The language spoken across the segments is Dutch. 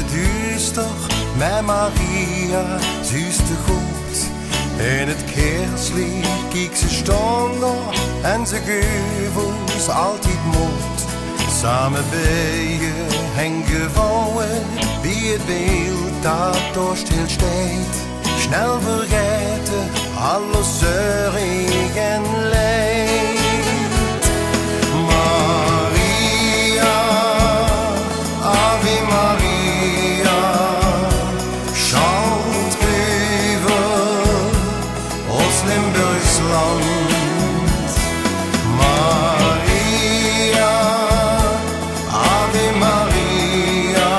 het duister met Maria, zuiste goed. In het keerslicht kiek ze stonden en ze geef ons altijd moed. Samen bijen en gevouwen, wie het beeld dat door stilstaat. Snel vergeten alles zeurig en leid. Maria, Ave Maria, chant over ons Limburgs land. Maria, Ave Maria,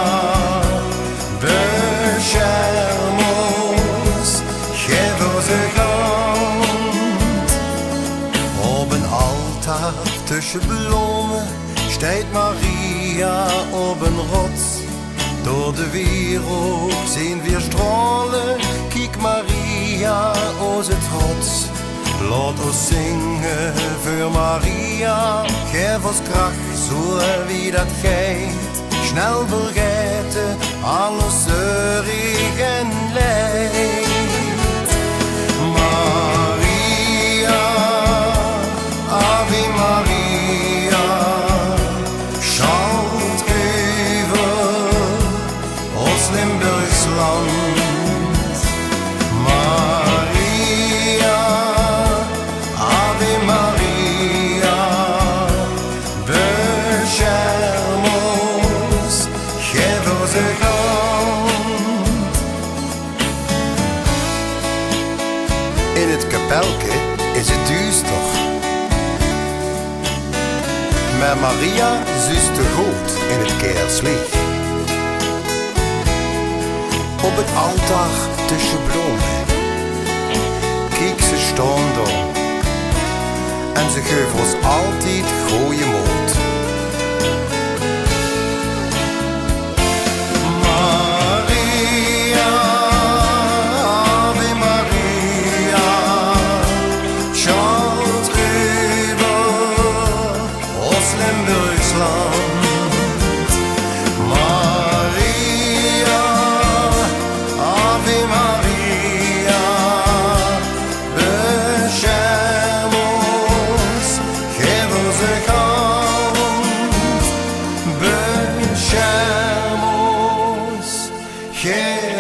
bescherm ons, geef ons een hand. Op een altaar tussen bloemen staat Maria op een rots. Door de wereld zien we stralen, kijk Maria, onze trots. Laat ons zingen voor Maria, geef ons kracht zo wie dat geeft. Snel vergeten alles zeurig en leid. Maria, Ave Maria, chant over ons Limburgs land. Maria, Ave Maria, bescherm ons, geef ons een hand. In het kapelke is het duister, maar Maria zuste goed in het keerslicht. Op het altaar tussen bloemen, kijk ze stonden en ze geven ons altijd goeie moed. Maria, Ave Maria, chant over ons Limburgs land. Maria, Ave Maria, bescherm ons, geef ons een hand. Bescherm ons, geef